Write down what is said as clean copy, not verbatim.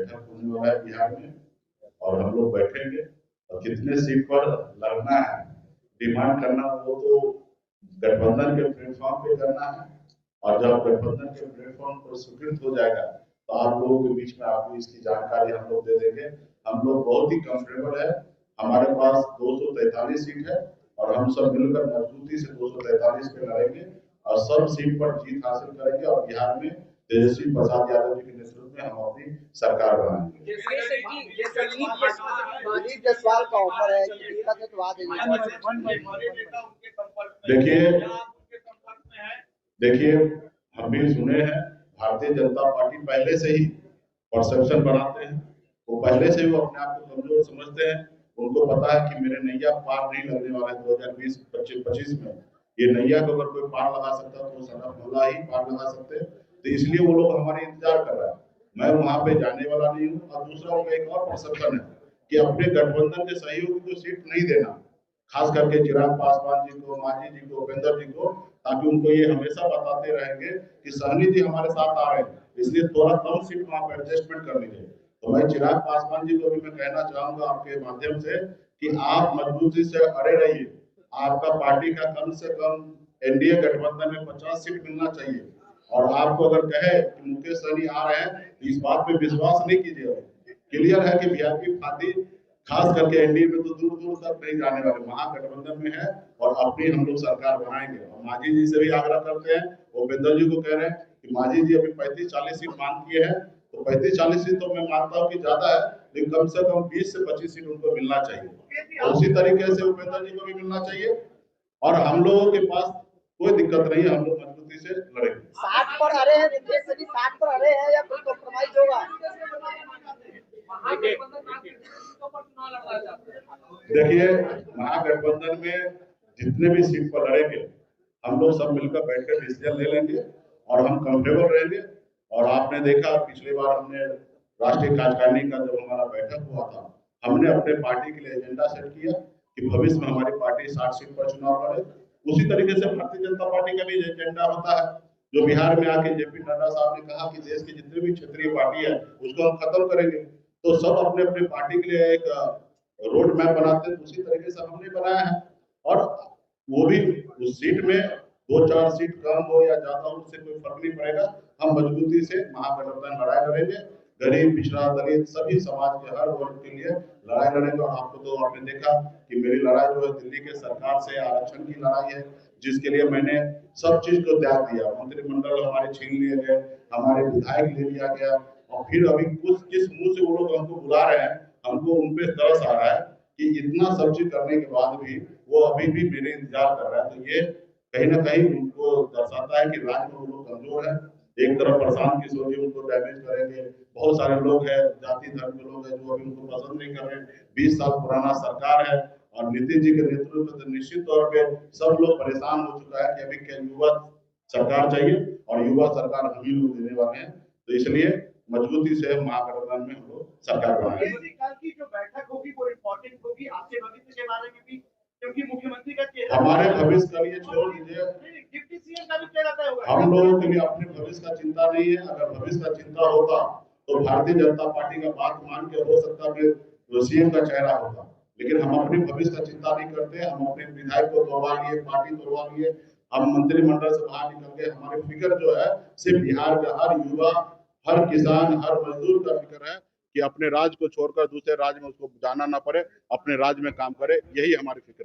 बैठक होने वाला है बिहार में, और हम लोग बैठेंगे और कितने सीट पर लड़ना है, डिमांड करना, वो तो गठबंधन के प्लेटफॉर्म पे करना है। और जब गठबंधन के प्लेटफॉर्म पर स्वीकृत हो जाएगा तो आप लोगों के बीच में आपको इसकी जानकारी हम लोग दे देंगे। हम लोग बहुत ही कंफर्टेबल है, हमारे पास 243 सीट है और हम सब मिलकर मजबूती से 243 पे लड़ेंगे और सब सीट पर जीत हासिल करेंगे और बिहार में तेजस्वी प्रसाद यादव जी के नेतृत्व में हम अपनी सरकार बनाएंगे। देखिए हम भी सुने हैं, भारतीय जनता पार्टी पहले से ही परसेप्शन बनाते हैं, वो पहले से ही वो अपने आप को कमजोर समझते हैं। उनको पता है कि मेरे नैया पार नहीं लगने वाला है 2020-25 में। ये नैया को अगर कोई पार लगा सकता तो सनत मोहल्ला ही पार लगा सकते, तो इसलिए वो लोग हमारे इंतजार कर रहा है। मैं वहां पे जाने वाला नहीं हूँ। और दूसरा उनका एक और परसेप्शन है कि अपने गठबंधन के सहयोगी को सीट नहीं देना, खास करके चिराग पासवान जी को, मांझी जी को, उपेंद्र जी को, ताकि उनको ये हमेशा बताते रहेंगे कि सहनी जी हमारे साथ आ रहे हैं, इसलिए थोड़ा कम सीट वहां पर एडजस्टमेंट कर लीजिए। तो मैं चिराग पासवान जी को भी मैं कहना चाहूंगा आपके माध्यम से कि आप मजबूती से अड़े रहिए। आपका पार्टी का कम से कम एनडीए गठबंधन में 50 सीट मिलना चाहिए। और आपको अगर कहे कि मुकेश सहनी आ रहे हैं तो इस बात पे विश्वास नहीं कीजिए। क्लियर है कि वीआईपी पार्टी खास करके एनडीए में तो दूर दूर तक नहीं जाने वाले, महागठबंधन में है और अपनी हम लोग सरकार बनाएंगे। और मांझी जी से भी आग्रह करते हैं, उपेंद्र जी को कह रहे हैं कि मांझी जी अभी 35-40 सीट मांग किए हैं, तो 35-40 सीट तो मैं मानता हूँ कि ज्यादा है, लेकिन कम से कम 20 से 25 सीट उनको मिलना चाहिए। और उसी तरीके से उपेंद्र जी को भी मिलना चाहिए। और हम लोगों के पास कोई दिक्कत नहीं है, हम लोग मजबूती से लड़ेंगे। 60 पर अरे हैं, 60 पर अरे हैं या कोई कॉम्प्रोमाइज होगा? देखिए महागठबंधन में जितने भी सीट पर लड़ेंगे हम लोग सब मिलकर बैठकर डिसीजन ले लेंगे और हम कंफर्टेबल रहेंगे। और आपने देखा पिछली बार हमने राष्ट्रीय कार्यकारिणी का जब हमारा बैठक हुआ था, हमने अपने पार्टी के लिए एजेंडा सेट किया कि भविष्य में हमारी पार्टी 60 सीट पर चुनाव लड़े। उसी तरीके से भारतीय जनता पार्टी का भी एजेंडा होता है, जो बिहार में आके जेपी नड्डा साहब ने कहा कि देश की जितनी भी क्षेत्रीय पार्टी है उसको हम खत्म करेंगे। तो सब अपने अपने पार्टी के लिए एक रोड मैप बनाते हैं, उसी तरीके से हमने बनाया है। और वो भी उस सीट में 2-4 सीट कम हो या ज्यादा हो उससे कोई फर्क नहीं पड़ेगा। हम मजबूती से महागठबंधन लड़ाई लड़ेंगे, गरीब पिछड़ा दलित सभी समाज के हर वर्ग के लिए लड़ाई लड़ेंगे। और आपको तो आपने देखा कि मेरी लड़ाई जो है दिल्ली के सरकार से आरक्षण की लड़ाई है, जिसके लिए मैंने सब चीज को त्याग दिया। मंत्रिमंडल हमारे छीन लिए गए, हमारे विधायक ले लिया गया, और फिर अभी कुछ किस मुंह से वो लोग हमको बुला रहे हैं, हमको उनपे तरस आ रहा है कि इतना सब चीज करने के बाद भी वो अभी भी मेरे इंतजार कर रहा है। तो ये कहीं ना कहीं उनको दर्शाता है कि राज्य में वो लोग कमजोर है। एक तरफ प्रशांत किशोर जी उनको डैमेज करेंगे, बहुत सारे लोग हैं जाति धर्म के लोग हैं जो अभी उनको पसंद नहीं कर रहे। 20 साल पुराना सरकार है और नीतीश जी के नेतृत्व से निश्चित तौर पे सब लोग परेशान हो चुका है कि अभी क्या युवा सरकार चाहिए, और युवा सरकार हम ही लोग देने वाले हैं। तो इसलिए मजबूती से महागठबंधन में हम लोग सरकार बनाएंगे। कल की जो बैठक होगी वो इम्पोर्टेंट होगी आपके भविष्य के बारे में भी, क्योंकि मुख्यमंत्री का चेहरा हमारे भविष्य का लिए छोड़ दीजिए, डिप्टी सीएम का भी चेहरा तय होगा। हम लोगों के लिए अपने भविष्य का चिंता नहीं है। अगर भविष्य का चिंता होता तो भारतीय जनता पार्टी का बात मान के हो सकता है सीएम का चेहरा होता, लेकिन हम अपने भविष्य का चिंता नहीं करते। हम अपने विधायक को तोड़वा लिए, पार्टी तोड़वा लिए, हम मंत्रिमंडल से बाहर निकल गए। हमारी फिक्र जो है सिर्फ बिहार का हर युवा, हर किसान, हर मजदूर का फिक्र है कि अपने राज्य को छोड़कर दूसरे राज्य में उसको जाना ना पड़े, अपने राज्य में काम करे, यही हमारी फिक्र है।